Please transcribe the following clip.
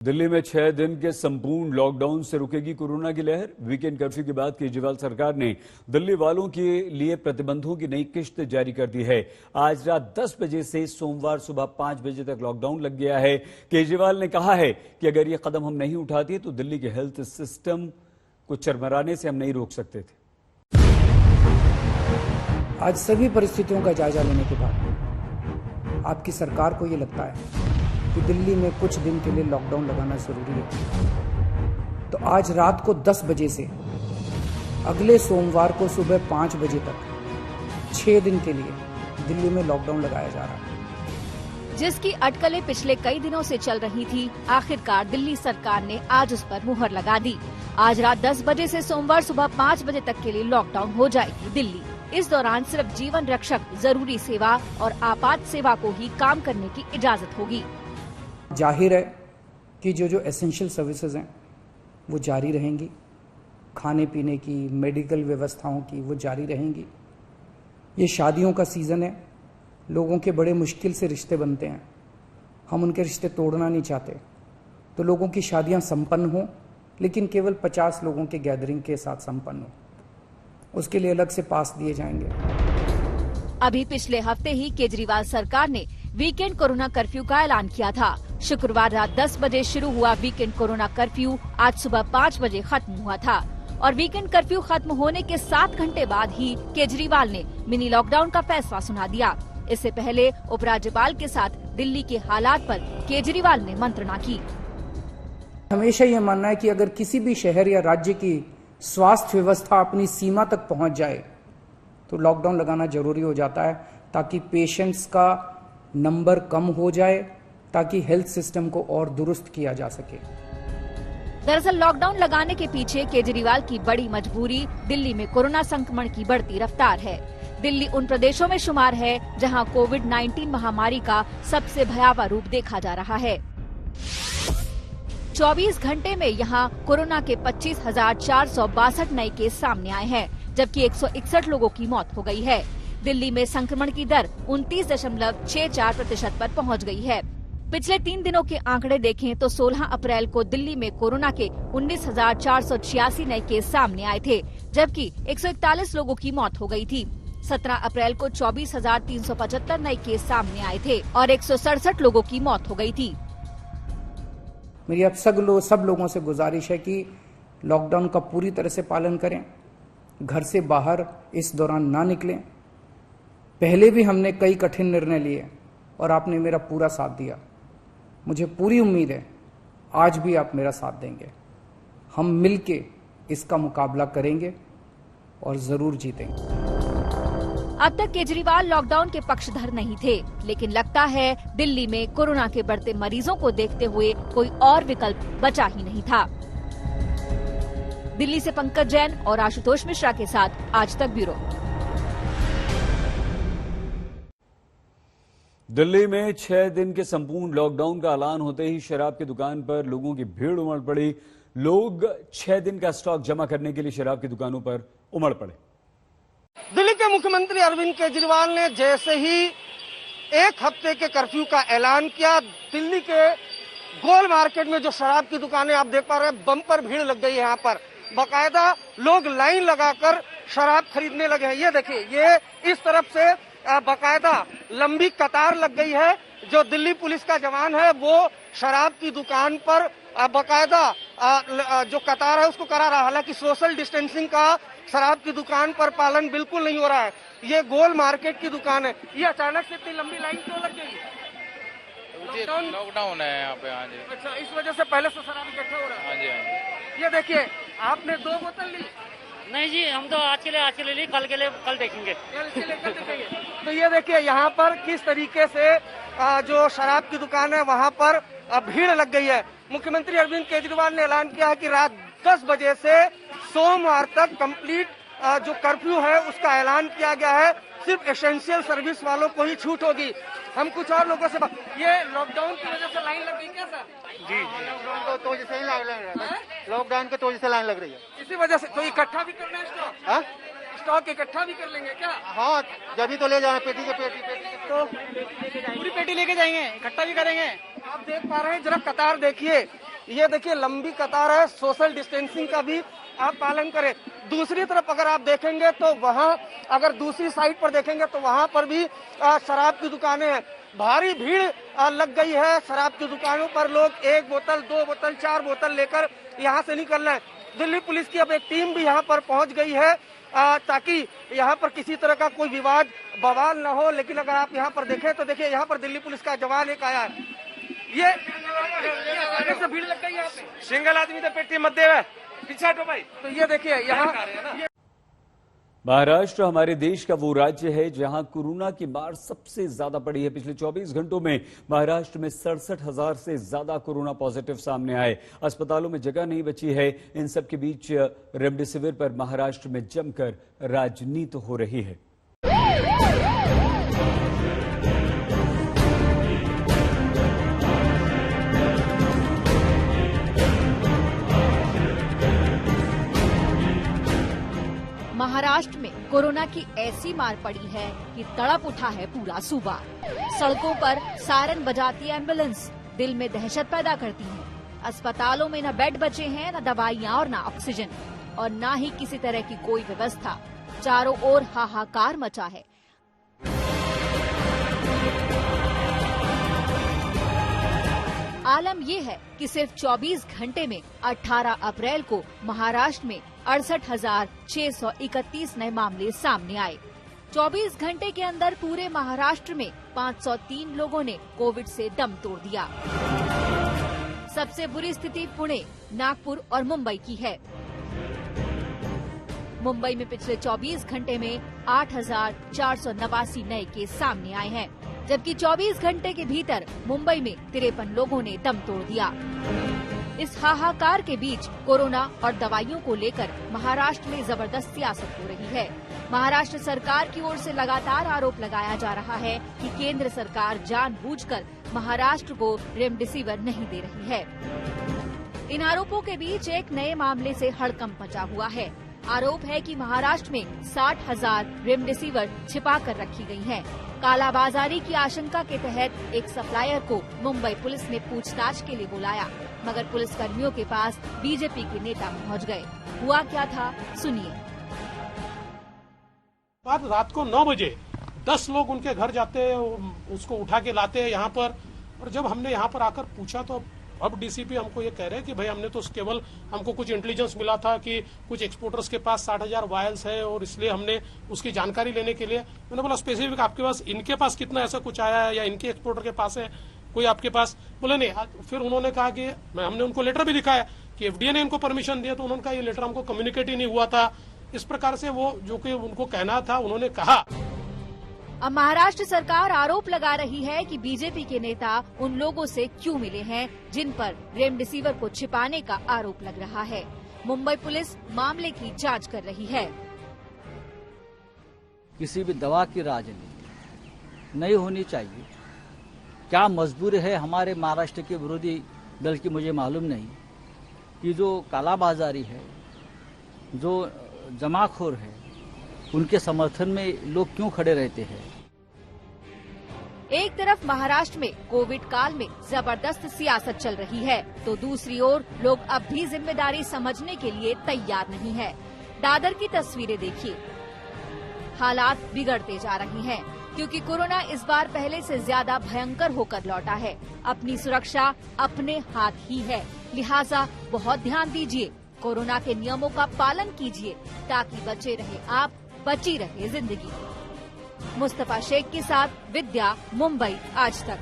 दिल्ली में 6 दिन के संपूर्ण लॉकडाउन से रुकेगी कोरोना की लहर। वीकेंड कर्फ्यू के बाद केजरीवाल सरकार ने दिल्ली वालों के लिए प्रतिबंधों की नई किश्त जारी कर दी है। आज रात 10 बजे से सोमवार सुबह 5 बजे तक लॉकडाउन लग गया है। केजरीवाल ने कहा है कि अगर ये कदम हम नहीं उठाते तो दिल्ली के हेल्थ सिस्टम को चरमराने से हम नहीं रोक सकते थे। आज सभी परिस्थितियों का जायजा लेने के बाद आपकी सरकार को ये लगता है कि दिल्ली में कुछ दिन के लिए लॉकडाउन लगाना जरूरी है, तो आज रात को 10 बजे से अगले सोमवार को सुबह 5 बजे तक 6 दिन के लिए दिल्ली में लॉकडाउन लगाया जा रहा है। जिसकी अटकलें पिछले कई दिनों से चल रही थी, आखिरकार दिल्ली सरकार ने आज उस पर मुहर लगा दी। आज रात 10 बजे से सोमवार सुबह 5 बजे तक के लिए लॉकडाउन हो जाएगी दिल्ली। इस दौरान सिर्फ जीवन रक्षक, जरूरी सेवा और आपात सेवा को ही काम करने की इजाजत होगी। जाहिर है कि जो एसेंशियल सर्विसेज हैं वो जारी रहेंगी, खाने पीने की, मेडिकल व्यवस्थाओं की वो जारी रहेंगी। ये शादियों का सीज़न है, लोगों के बड़े मुश्किल से रिश्ते बनते हैं, हम उनके रिश्ते तोड़ना नहीं चाहते, तो लोगों की शादियां संपन्न हों, लेकिन केवल 50 लोगों के गैदरिंग के साथ संपन्न हो। उसके लिए अलग से पास दिए जाएंगे। अभी पिछले हफ्ते ही केजरीवाल सरकार ने वीकेंड कोरोना कर्फ्यू का ऐलान किया था। शुक्रवार रात 10 बजे शुरू हुआ वीकेंड कोरोना कर्फ्यू आज सुबह 5 बजे खत्म हुआ था और वीकेंड कर्फ्यू खत्म होने के 7 घंटे बाद ही केजरीवाल ने मिनी लॉकडाउन का फैसला सुना दिया। इससे पहले उपराज्यपाल के साथ दिल्ली के हालात पर केजरीवाल ने मंत्रणा की। हमेशा ये मानना है कि अगर किसी भी शहर या राज्य की स्वास्थ्य व्यवस्था अपनी सीमा तक पहुंच जाए तो लॉकडाउन लगाना जरूरी हो जाता है, ताकि पेशेंट्स का नंबर कम हो जाए, ताकि हेल्थ सिस्टम को और दुरुस्त किया जा सके। दरअसल लॉकडाउन लगाने के पीछे केजरीवाल की बड़ी मजबूरी दिल्ली में कोरोना संक्रमण की बढ़ती रफ्तार है। दिल्ली उन प्रदेशों में शुमार है जहां कोविड-19 महामारी का सबसे भयावह रूप देखा जा रहा है। 24 घंटे में यहां कोरोना के 25,462 नए केस सामने आए हैं, जबकि 161 लोगों की मौत हो गई है। दिल्ली में संक्रमण की दर 29.64% पर पहुंच गई है। पिछले 3 दिनों के आंकड़े देखें तो 16 अप्रैल को दिल्ली में कोरोना के 19,486 नए केस सामने आए थे, जबकि 141 लोगों की मौत हो गई थी। 17 अप्रैल को 24,375 नए केस सामने आए थे और 167 लोगों की मौत हो गई थी। मेरी अब सब लोगों से गुजारिश है कि लॉकडाउन का पूरी तरह से पालन करें, घर से बाहर इस दौरान ना निकलें। पहले भी हमने कई कठिन निर्णय लिए और आपने मेरा पूरा साथ दिया। मुझे पूरी उम्मीद है आज भी आप मेरा साथ देंगे। हम मिलके इसका मुकाबला करेंगे और जरूर जीतेंगे। अब तक केजरीवाल लॉकडाउन के पक्षधर नहीं थे, लेकिन लगता है दिल्ली में कोरोना के बढ़ते मरीजों को देखते हुए कोई और विकल्प बचा ही नहीं था। दिल्ली से पंकज जैन और आशुतोष मिश्रा के साथ आज तक ब्यूरो। दिल्ली में 6 दिन के संपूर्ण लॉकडाउन का ऐलान होते ही शराब की दुकान पर लोगों की भीड़ उमड़ पड़ी। लोग 6 दिन का स्टॉक जमा करने के लिए शराब की दुकानों पर उमड़ पड़े। दिल्ली के मुख्यमंत्री अरविंद केजरीवाल ने जैसे ही 1 हफ्ते के कर्फ्यू का ऐलान किया, दिल्ली के गोल मार्केट में जो शराब की दुकानें आप देख पा रहे हैं, बम्पर भीड़ लग गई है। यहाँ पर बाकायदा लोग लाइन लगाकर शराब खरीदने लगे हैं। ये देखिए, ये इस तरफ से बाकायदा लंबी कतार लग गई है। जो दिल्ली पुलिस का जवान है वो शराब की दुकान पर बाकायदा जो कतार है उसको करा रहा है। हालांकि सोशल डिस्टेंसिंग का शराब की दुकान पर पालन बिल्कुल नहीं हो रहा है। ये गोल मार्केट की दुकान है। ये अचानक से इतनी लंबी लाइन क्यों लग गई? लॉकडाउन है यहाँ पे। हाँ जी। अच्छा, इस वजह से पहले से शराब इकट्ठा हो रहा है। हाँ जी, हाँ जी। ये देखिए, आपने 2 बोतल ली? नहीं जी, हम तो आज के लिए ली, कल के लिए कल देखेंगे। तो ये देखिए यहाँ पर किस तरीके से जो शराब की दुकान है वहाँ पर भीड़ लग गई है। मुख्यमंत्री अरविंद केजरीवाल ने ऐलान किया है कि रात 10 बजे से सोमवार तक कंप्लीट जो कर्फ्यू है उसका ऐलान किया गया है। सिर्फ एसेंशियल सर्विस वालों को ही छूट होगी। हम कुछ और लोगों से ये लॉकडाउन की वजह से लाइन लग गई क्या सर? जी, लॉकडाउन की वजह से लाइन लग रही है। लॉकडाउन की वजह से लाइन लग रही है। इसी वजह से तो इकट्ठा भी करना है स्टॉक? स्टॉक इकट्ठा भी कर लेंगे क्या? हाँ, जब भी तो ले जाना, पेटी के तो पूरी पेटी लेके जाएंगे, इकट्ठा भी करेंगे। आप देख पा रहे हैं, जरा कतार देखिए, ये देखिए लंबी कतार है, सोशल डिस्टेंसिंग का भी आप पालन करें। दूसरी तरफ अगर आप देखेंगे तो वहाँ, अगर दूसरी साइड पर देखेंगे तो वहाँ पर भी शराब की दुकानें हैं। भारी भीड़ लग गई है शराब की दुकानों पर। लोग 1 बोतल, 2 बोतल, 4 बोतल लेकर यहाँ से निकल रहे हैं। दिल्ली पुलिस की अब एक टीम भी यहाँ पर पहुँच गई है ताकि यहाँ पर किसी तरह का कोई विवाद बवाल न हो। लेकिन अगर आप यहाँ पर देखें तो देखिए यहाँ पर दिल्ली पुलिस का जवान एक आया है। ये से भीड़ लग गई यहाँ पे, सिंगल आदमी तो पेटी मत दे पीछे हटो भाई। तो ये देखिए यहाँ महाराष्ट्र हमारे देश का वो राज्य है जहां कोरोना की मार सबसे ज्यादा पड़ी है। पिछले 24 घंटों में महाराष्ट्र में 67,000 से ज्यादा कोरोना पॉजिटिव सामने आए। अस्पतालों में जगह नहीं बची है। इन सब के बीच रेमडेसिविर पर महाराष्ट्र में जमकर राजनीति हो रही है। महाराष्ट्र में कोरोना की ऐसी मार पड़ी है कि तड़प उठा है पूरा सूबा। सड़कों पर सायरन बजाती एम्बुलेंस दिल में दहशत पैदा करती है। अस्पतालों में न बेड बचे हैं, न दवाइयां और न ऑक्सीजन, और न ही किसी तरह की कोई व्यवस्था। चारों ओर हाहाकार मचा है। आलम ये है कि सिर्फ 24 घंटे में 18 अप्रैल को महाराष्ट्र में 68,631 नए मामले सामने आए। 24 घंटे के अंदर पूरे महाराष्ट्र में 503 लोगों ने कोविड से दम तोड़ दिया। सबसे बुरी स्थिति पुणे, नागपुर और मुंबई की है। मुंबई में पिछले 24 घंटे में 8,489 नए केस सामने आए हैं, जबकि 24 घंटे के भीतर मुंबई में 53 लोगों ने दम तोड़ दिया। इस हाहाकार के बीच कोरोना और दवाइयों को लेकर महाराष्ट्र में जबरदस्त सियासत हो रही है। महाराष्ट्र सरकार की ओर से लगातार आरोप लगाया जा रहा है कि केंद्र सरकार जानबूझकर महाराष्ट्र को रेमडेसिविर नहीं दे रही है। इन आरोपों के बीच एक नए मामले से हड़कंप मचा हुआ है। आरोप है कि महाराष्ट्र में 60,000 रेमडेसिविर छिपा कर रखी गई हैं। कालाबाजारी की आशंका के तहत एक सप्लायर को मुंबई पुलिस ने पूछताछ के लिए बुलाया, मगर पुलिस कर्मियों के पास बीजेपी के नेता पहुंच गए। हुआ क्या था, सुनिए। बाद रात को 9 बजे 10 लोग उनके घर जाते, उसको उठा के लाते हैं यहाँ पर। और जब हमने यहाँ पर आकर पूछा तो अब डीसीपी हमको ये कह रहे हैं कि भाई हमने तो केवल, हमको कुछ इंटेलिजेंस मिला था कि कुछ एक्सपोर्टर्स के पास 60,000 वायल्स है और इसलिए हमने उसकी जानकारी लेने के लिए। मैंने बोला स्पेसिफिक आपके पास, इनके पास कितना ऐसा कुछ आया है या इनके एक्सपोर्टर के पास है कोई आपके पास? बोले नहीं। फिर उन्होंने कहा कि हमने उनको लेटर भी दिखाया कि एफडीए ने इनको परमिशन दिया, तो उन्होंने कहा ये लेटर हमको कम्युनिकेट ही नहीं हुआ था। इस प्रकार से वो जो कि उनको कहना था उन्होंने कहा। अब महाराष्ट्र सरकार आरोप लगा रही है कि बीजेपी के नेता उन लोगों से क्यों मिले हैं जिन पर रेमडेसिविर को छिपाने का आरोप लग रहा है। मुंबई पुलिस मामले की जांच कर रही है। किसी भी दवा की राजनीति नहीं होनी चाहिए। क्या मजबूरी है हमारे महाराष्ट्र के विरोधी दल की, मुझे मालूम नहीं, कि जो कालाबाजारी है, जो जमाखोर है, उनके समर्थन में लोग क्यों खड़े रहते हैं। एक तरफ महाराष्ट्र में कोविड काल में जबरदस्त सियासत चल रही है, तो दूसरी ओर लोग अब भी जिम्मेदारी समझने के लिए तैयार नहीं है। दादर की तस्वीरें देखिए। हालात बिगड़ते जा रहे हैं क्योंकि कोरोना इस बार पहले से ज्यादा भयंकर होकर लौटा है। अपनी सुरक्षा अपने हाथ ही है, लिहाजा बहुत ध्यान दीजिए। कोरोना के नियमों का पालन कीजिए ताकि बचे रहे आप, बची रहे जिंदगी। मुस्तफा शेख के साथ विद्या, मुंबई आज तक।